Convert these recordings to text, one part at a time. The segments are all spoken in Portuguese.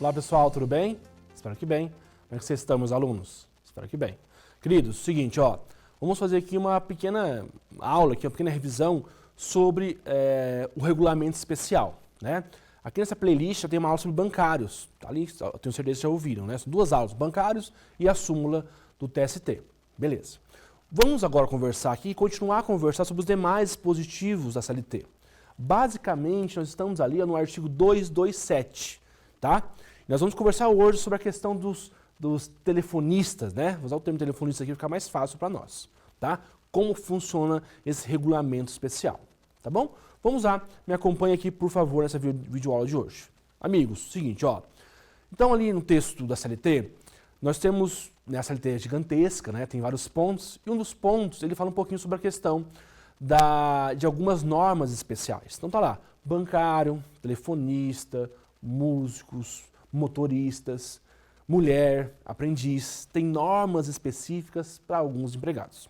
Olá pessoal, tudo bem? Espero que bem. Como é que vocês estão, meus alunos? Espero que bem. Queridos, seguinte, ó, vamos fazer aqui uma pequena aula, aqui, uma pequena revisão sobre o regulamento especial, né? Aqui nessa playlist eu tenho uma aula sobre bancários, tá ali, eu tenho certeza que já ouviram, né? São duas aulas, bancários e a súmula do TST. Beleza. Vamos agora conversar aqui e continuar a conversar sobre os demais dispositivos da CLT. Basicamente, nós estamos ali no artigo 227, tá? Nós vamos conversar hoje sobre a questão dos telefonistas, né? Vou usar o termo telefonista aqui para ficar mais fácil para nós, tá? Como funciona esse regulamento especial, tá bom? Vamos lá, me acompanhe aqui, por favor, nessa videoaula de hoje. Amigos, seguinte, ó. Então, ali no texto da CLT, nós temos, né, a CLT é gigantesca, né? Tem vários pontos, e um dos pontos, ele fala um pouquinho sobre a questão de algumas normas especiais. Então tá lá, bancário, telefonista, músicos, motoristas, mulher, aprendiz, tem normas específicas para alguns empregados.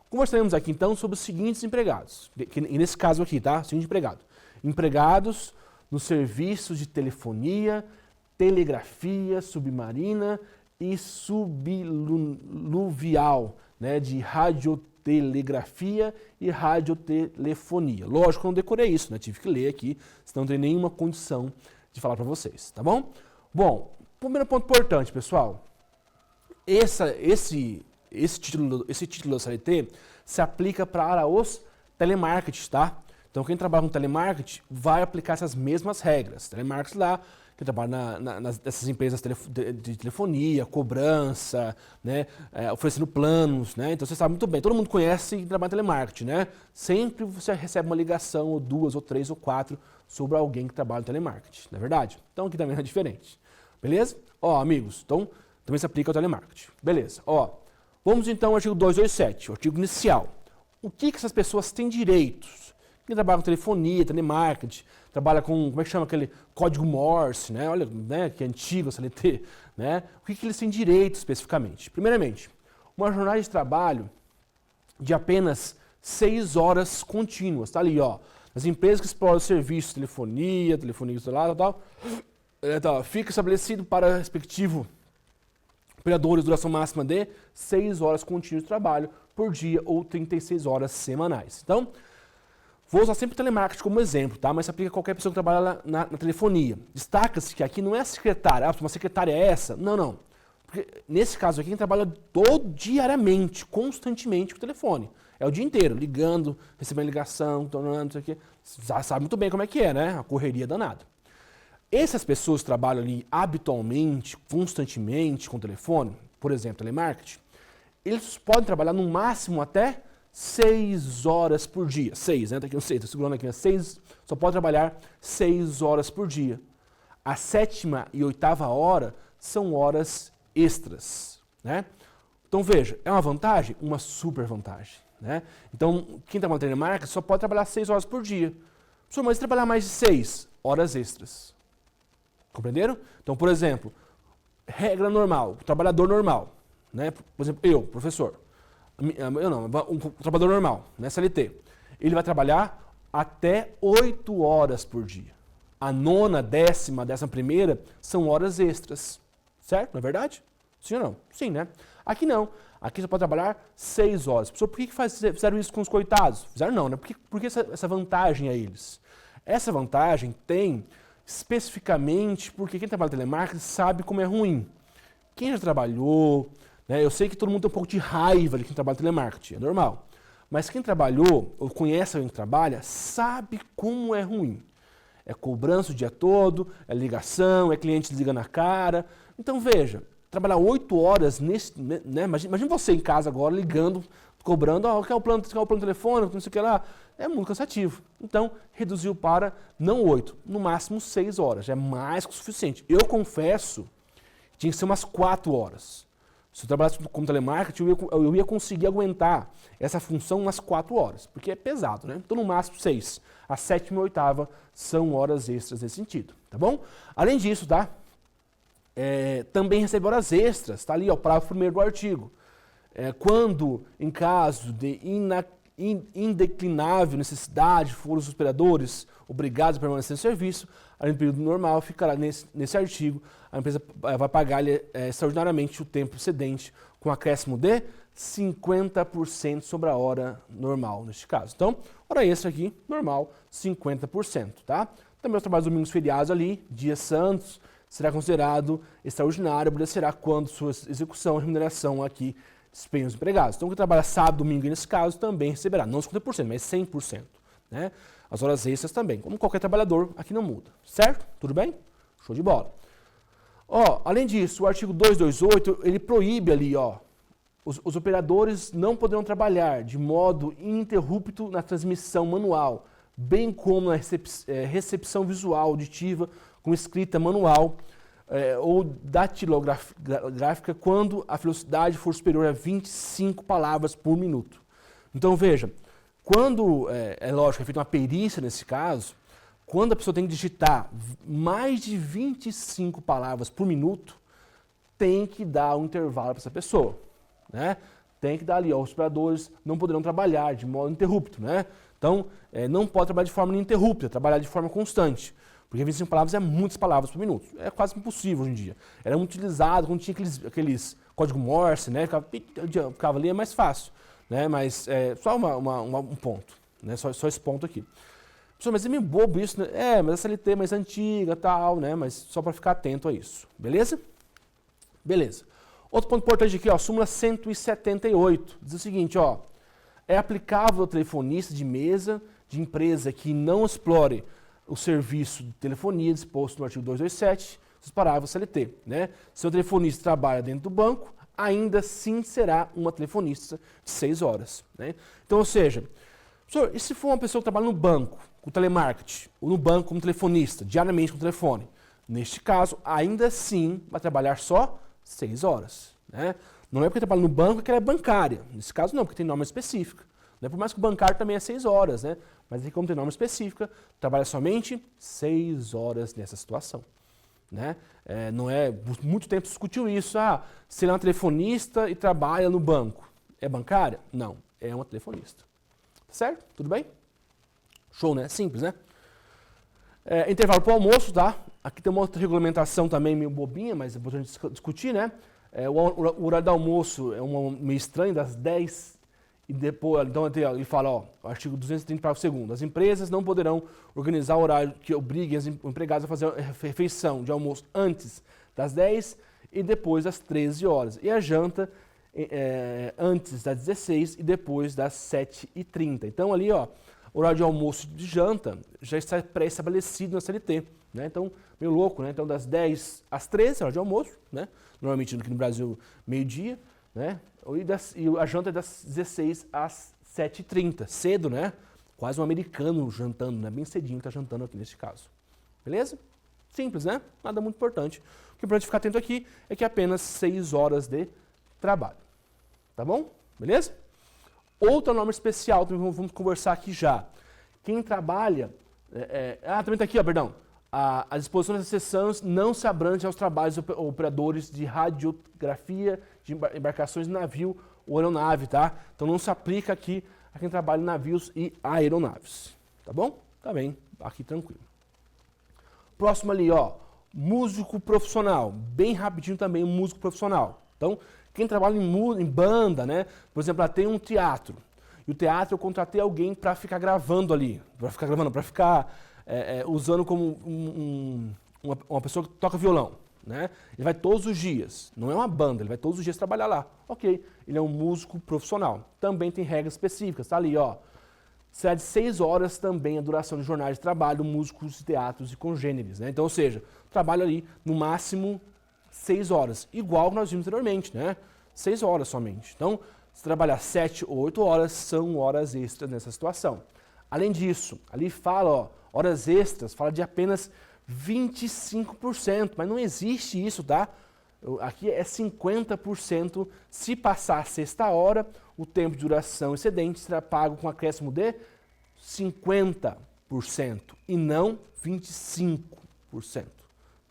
Conversaremos aqui então sobre os seguintes empregados, e nesse caso aqui, tá? Seguinte empregado. Empregados nos serviços de telefonia, telegrafia submarina e subluvial, né? De radiotelegrafia e radiotelefonia. Lógico que eu não decorei isso, né? Tive que ler aqui, senão não tenho nenhuma condição de falar para vocês, tá bom? Bom, primeiro ponto importante, pessoal. Esse título da CLT se aplica para os telemarketing, tá? Então, quem trabalha com telemarketing vai aplicar essas mesmas regras. Telemarketing lá, quem trabalha nessas empresas de telefonia, cobrança, né? Oferecendo planos, né? Então, você sabe muito bem, todo mundo conhece quem trabalha em telemarketing, né? Sempre você recebe uma ligação, ou duas, ou três, ou quatro, sobre alguém que trabalha em telemarketing, não é verdade? Então, aqui também é diferente. Beleza? Ó, amigos, então, também se aplica ao telemarketing. Beleza, ó. Vamos então ao artigo 227, o artigo inicial. O que essas pessoas têm direitos? Quem trabalha com telefonia, telemarketing, trabalha com, como é que chama aquele código Morse, né? Olha, né, que é antigo a CLT, né? O que eles têm direito especificamente? Primeiramente, uma jornada de trabalho de apenas 6 horas contínuas, tá ali, ó. As empresas que exploram serviços, telefonia, tal, fica estabelecido para respectivo operadores duração máxima de 6 horas contínuas de trabalho por dia ou 36 horas semanais. Então, vou usar sempre o telemarketing como exemplo, tá? Mas se aplica a qualquer pessoa que trabalha na telefonia. Destaca-se que aqui não é a secretária, uma secretária é essa? Não, não. Porque nesse caso aqui, quem trabalha diariamente, constantemente com o telefone. É o dia inteiro, ligando, recebendo ligação, tornando isso aqui. Já sabe muito bem como é que é, né? A correria danada. Essas pessoas que trabalham ali habitualmente, constantemente com o telefone, por exemplo, telemarketing, eles podem trabalhar no máximo até 6 horas por dia. 6, né? Tá aqui no 6, tô segurando aqui, né? 6, só pode trabalhar 6 horas por dia. A 7ª e 8ª hora são horas extras, né? Então veja, é uma vantagem? Uma super vantagem, né? Então, quem trabalha no telemarketing só pode trabalhar 6 horas por dia. Professor, mas se trabalhar mais de 6 horas extras. Compreenderam? Então, por exemplo, regra normal, trabalhador normal, né? Por exemplo, eu, professor, um trabalhador normal, né, CLT, ele vai trabalhar até 8 horas por dia. A 9ª, 10ª, 11ª são horas extras, certo? Não é verdade? Sim ou não? Sim, né? Aqui não. Aqui você pode trabalhar 6 horas. Professor, por que fizeram isso com os coitados? Fizeram não, né? Por que essa vantagem a eles? Essa vantagem tem especificamente porque quem trabalha em telemarketing sabe como é ruim. Quem já trabalhou, né, eu sei que todo mundo tem um pouco de raiva de quem trabalha em telemarketing, é normal. Mas quem trabalhou, ou conhece alguém que trabalha, sabe como é ruim. É cobrança o dia todo, é ligação, é cliente desligando na cara. Então veja, trabalhar 8 horas nesse, né, imagina você em casa agora ligando, cobrando, quer o plano telefônico, não sei o que lá. É muito cansativo. Então, reduziu para não 8, no máximo 6 horas. Já é mais que o suficiente. Eu confesso que tinha que ser umas 4 horas. Se eu trabalhasse como telemarketing, eu ia conseguir aguentar essa função umas 4 horas, porque é pesado, né? Então, no máximo 6. A 7ª e 8ª são horas extras nesse sentido, tá bom? Além disso, tá? Também recebe horas extras, tá ali, ó, o parágrafo 1º do artigo. Quando, em caso de indeclinável necessidade foram os operadores obrigados a permanecer no serviço, além do período normal, ficará nesse artigo, a empresa vai pagar-lhe extraordinariamente o tempo excedente com acréscimo de 50% sobre a hora normal, neste caso. Então, hora extra aqui, normal, 50%, tá? Também os trabalhos domingos feriados ali, dias santos, será considerado extraordinário, obedecerá quando sua execução e remuneração aqui desempenham os empregados. Então, quem trabalha sábado, domingo, nesse caso, também receberá, não 50%, mas 100%. Né? As horas extras também, como qualquer trabalhador, aqui não muda. Certo? Tudo bem? Show de bola. Ó, além disso, o artigo 228, ele proíbe ali, ó, os operadores não poderão trabalhar de modo ininterrupto na transmissão manual, bem como na recepção visual auditiva com escrita manual ou datilográfica quando a velocidade for superior a 25 palavras por minuto. Então veja, quando, é lógico, é feita uma perícia nesse caso, quando a pessoa tem que digitar mais de 25 palavras por minuto, tem que dar um intervalo para essa pessoa. Né? Tem que dar ali, ó, os operadores não poderão trabalhar de modo ininterrupto, né? Então, não pode trabalhar de forma ininterrupta, trabalhar de forma constante, porque 25 palavras é muitas palavras por minuto, é quase impossível hoje em dia. Era muito utilizado quando tinha aqueles código Morse, né? Ficava ali, é mais fácil, né? Mas só um ponto, né? Só esse ponto aqui. Pessoal, mas é meio bobo isso, né? Mas a CLT é mais antiga, tal, né? Mas só para ficar atento a isso, beleza? Beleza. Outro ponto importante aqui, ó, súmula 178, diz o seguinte, ó, é aplicável ao telefonista de mesa de empresa que não explore o serviço de telefonia disposto no artigo 227, os parágrafos CLT, né? Se o telefonista trabalha dentro do banco, ainda assim será uma telefonista de 6 horas, né? Então, ou seja, professor, e se for uma pessoa que trabalha no banco, com telemarketing, ou no banco como telefonista, diariamente com telefone? Neste caso, ainda assim vai trabalhar só 6 horas. Né? Não é porque trabalha no banco que ela é bancária. Nesse caso não, porque tem norma específica. Né? Por mais que o bancário também é 6 horas, né? Mas como tem norma específica, trabalha somente 6 horas nessa situação. Né? Não é, por muito tempo se discutiu isso. Se ela é uma telefonista e trabalha no banco, é bancária? Não, é uma telefonista. Certo? Tudo bem? Show, né? Simples, né? Intervalo para o almoço, tá? Aqui tem uma outra regulamentação também meio bobinha, mas é importante discutir, né? O horário do almoço é meio estranho, das 10 e depois, então ele fala, ó, artigo 230, parágrafo 2º, as empresas não poderão organizar horário que obrigue os empregados a fazer a refeição de almoço antes das 10 e depois das 13 horas. E a janta antes das 16 e depois das 7h30. Então ali, ó, o horário de almoço e de janta já está pré-estabelecido na CLT. Né? Então, meio louco, né? Então, das 10 às 13, hora de almoço, né? Normalmente aqui no Brasil, meio-dia, né? E a janta é das 16 às 7h30, cedo, né? Quase um americano jantando, né? Bem cedinho está jantando aqui nesse caso. Beleza? Simples, né? Nada muito importante. O que é importante ficar atento aqui é que é apenas 6 horas de trabalho. Tá bom? Beleza? Outra norma especial, também vamos conversar aqui já. Quem trabalha... também está aqui, ó, perdão. As disposições das seções não se abrangem aos trabalhos operadores de radiografia de embarcações de navio ou aeronave, tá? Então não se aplica aqui a quem trabalha em navios e aeronaves, tá bom? Tá bem, aqui tranquilo. Próximo ali, ó, músico profissional, bem rapidinho também, músico profissional. Então, quem trabalha em banda, né? Por exemplo, tem um teatro, e o teatro eu contratei alguém para ficar gravando ali, para ficar usando como uma pessoa que toca violão, né? Ele vai todos os dias, não é uma banda, ele vai todos os dias trabalhar lá. Ok, ele é um músico profissional. Também tem regras específicas, tá ali, ó. Será de 6 horas também a duração de jornais de trabalho, músicos de teatros e congêneres, né? Então, ou seja, trabalho ali no máximo 6 horas, igual que nós vimos anteriormente, né? 6 horas somente. Então, se trabalhar 7 ou 8 horas, são horas extras nessa situação. Além disso, ali fala, ó, horas extras, fala de apenas 25%, mas não existe isso, tá? Aqui é 50%. Se passar a sexta hora, o tempo de duração excedente será pago com acréscimo de 50% e não 25%,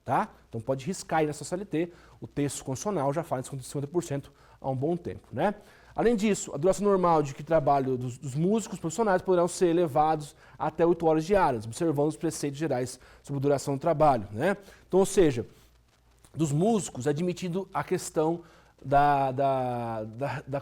tá? Então pode riscar aí nessa CLT, o texto constitucional já fala de 50% há um bom tempo, né? Além disso, a duração normal de trabalho dos músicos profissionais poderão ser elevados até 8 horas diárias, observando os preceitos gerais sobre a duração do trabalho, né? Então, ou seja, dos músicos é admitido a questão da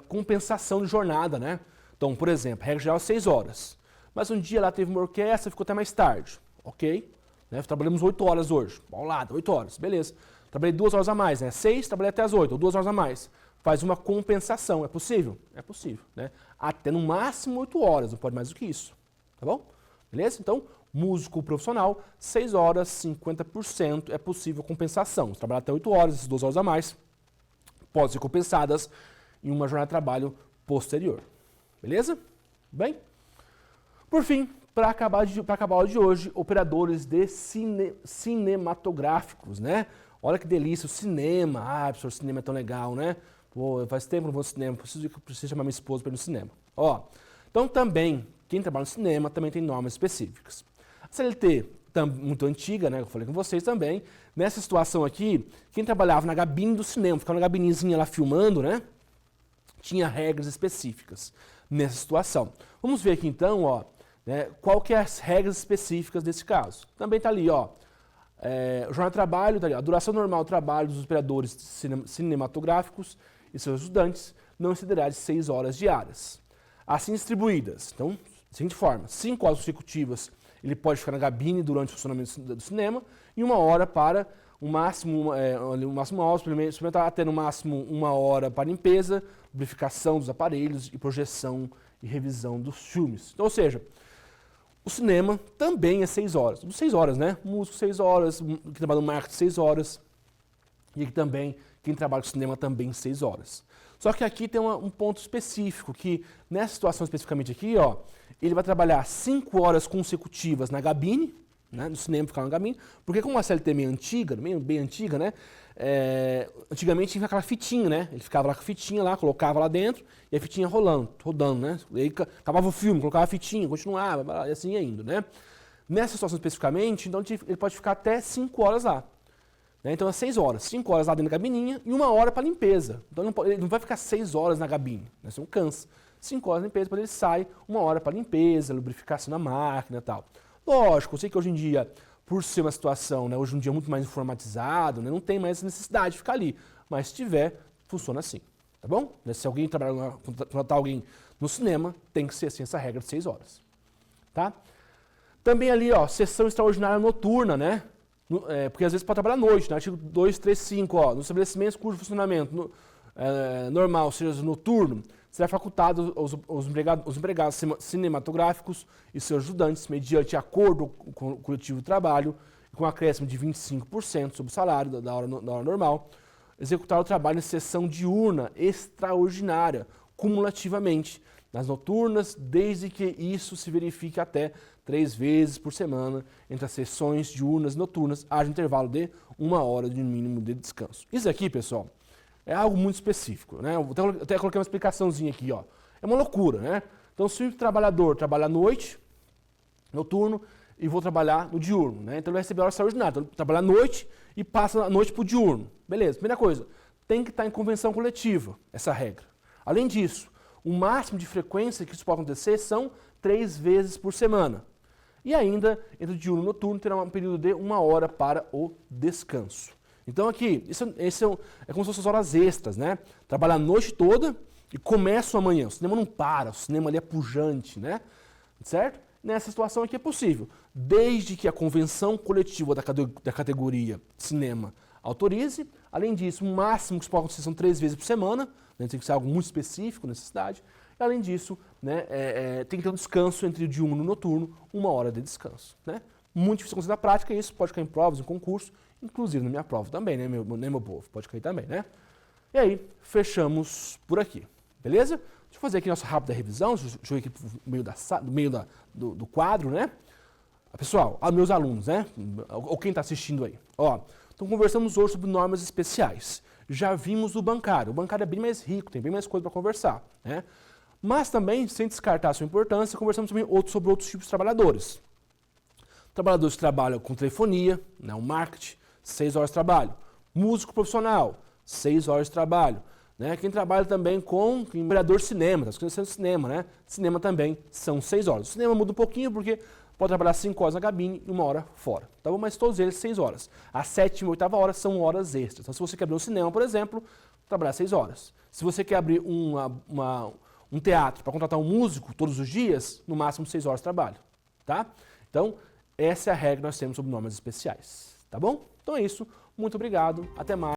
compensação de jornada, né? Então, por exemplo, regra geral 6 horas. Mas um dia lá teve uma orquestra, ficou até mais tarde, ok? Né? Trabalhamos 8 horas hoje, ao lado, 8 horas, beleza. Trabalhei 2 horas a mais, né? 6, trabalhei até as 8, ou 2 horas a mais. Faz uma compensação, é possível? É possível, né? Até no máximo 8 horas, não pode mais do que isso, tá bom? Beleza? Então, músico profissional, 6 horas, 50% é possível compensação. Se trabalhar até 8 horas, essas 2 horas a mais, podem ser compensadas em uma jornada de trabalho posterior. Beleza? Bem? Por fim, para acabar a aula de hoje, operadores de cinematográficos, né? Olha que delícia, o cinema. Ah, professor, o cinema é tão legal, né? Pô, faz tempo que não vou ao cinema, preciso chamar minha esposa para ir no cinema. Ó, então também, quem trabalha no cinema também tem normas específicas. A CLT, muito antiga, né? Eu falei com vocês também. Nessa situação aqui, quem trabalhava na cabine do cinema, ficava na gabinezinha lá filmando, né? Tinha regras específicas nessa situação. Vamos ver aqui então, ó, né, qual que é as regras específicas desse caso. Também está ali, ó, jornada de trabalho, tá ali, a duração normal do trabalho dos operadores cinematográficos e seus estudantes não excederá de 6 horas diárias. Assim distribuídas, então, da seguinte forma, 5 horas consecutivas ele pode ficar na cabine durante o funcionamento do cinema e 1 hora para o máximo, experimentar até no máximo 1 hora para limpeza, lubrificação dos aparelhos e projeção e revisão dos filmes. Então, ou seja, o cinema também é 6 horas. 6 horas, né? Músico 6 horas, quem trabalha no marketing 6 horas. E aqui também, quem trabalha com cinema também 6 horas. Só que aqui tem um ponto específico, que nessa situação especificamente aqui, ó, ele vai trabalhar 5 horas consecutivas na cabine, né, no cinema ficar na cabine, porque como a CLT é meio antiga, bem antiga, né, antigamente tinha aquela fitinha, né, ele ficava lá com a fitinha lá, colocava lá dentro, e a fitinha rodando, né, e aí acabava o filme, colocava a fitinha, continuava, e assim ia indo, né. Nessa situação especificamente, então ele pode ficar até 5 horas lá. Né, então é 6 horas, 5 horas lá dentro da cabininha e 1 hora para limpeza. Então ele não vai ficar 6 horas na cabine, né, você não cansa. 5 horas de limpeza, depois ele sai, 1 hora para limpeza, lubrificação na máquina e tal. Lógico, eu sei que hoje em dia, por ser uma situação, né, hoje em dia muito mais informatizado, né, não tem mais necessidade de ficar ali. Mas se tiver, funciona assim, tá bom? Se alguém contratar alguém no cinema, tem que ser assim essa regra de 6 horas, tá? Também ali, ó, sessão extraordinária noturna, né? Porque às vezes pode trabalhar à noite, né? Artigo 235, ó, nos estabelecimentos cujo funcionamento normal seja noturno, será facultado aos empregados cinematográficos e seus ajudantes, mediante acordo com o coletivo de trabalho, com acréscimo de 25% sobre o salário da hora normal, executar o trabalho em sessão diurna extraordinária, cumulativamente, nas noturnas, desde que isso se verifique até 3 vezes por semana, entre as sessões diurnas e noturnas, haja intervalo de 1 hora de mínimo de descanso. Isso aqui, pessoal, é algo muito específico, né? Eu até coloquei uma explicaçãozinha aqui, ó. É uma loucura, né? Então, se o trabalhador trabalha à noite, noturno, e vou trabalhar no diurno, né? Então, ele vai receber hora extraordinária. Então, trabalha à noite e passa a noite para o diurno. Beleza, primeira coisa, tem que estar em convenção coletiva, essa regra. Além disso, o máximo de frequência que isso pode acontecer são 3 vezes por semana. E ainda, entre o diurno e o noturno, terá um período de 1 hora para o descanso. Então aqui, isso é como se fossem as horas extras, né? Trabalha a noite toda e começa amanhã. O cinema não para, o cinema ali é pujante, né? Certo? Nessa situação aqui é possível, desde que a convenção coletiva da categoria cinema autorize. Além disso, o máximo que se pode acontecer são 3 vezes por semana, né? Tem que ser algo muito específico, necessidade. E além disso, né, tem que ter um descanso entre o diurno e o noturno, 1 hora de descanso, né? Muito difícil acontecer na prática, isso pode cair em provas, em concurso, inclusive na minha prova também, né, meu povo? Pode cair também, né? E aí, fechamos por aqui, beleza? Deixa eu fazer aqui nossa rápida revisão, deixa eu ir aqui no meio do quadro, né? Pessoal, meus alunos, né? Ou quem está assistindo aí. Ó, então conversamos hoje sobre normas especiais. Já vimos o bancário é bem mais rico, tem bem mais coisa para conversar, né? Mas também, sem descartar a sua importância, conversamos também sobre outros tipos de trabalhadores. Trabalhadores que trabalham com telefonia, né, o marketing, 6 horas de trabalho. Músico profissional, 6 horas de trabalho. né? Quem trabalha também com operador cinema, está escrevendo cinema, né? Cinema também são 6 horas. O cinema muda um pouquinho porque pode trabalhar 5 horas na cabine e 1 hora fora, tá bom? Mas todos eles 6 horas. A 7ª e 8ª hora são horas extras. Então, se você quer abrir um cinema, por exemplo, trabalhar 6 horas. Se você quer abrir um teatro para contratar um músico todos os dias, no máximo 6 horas de trabalho, tá? Então, essa é a regra que nós temos sobre normas especiais, tá bom? Então é isso. Muito obrigado. Até mais.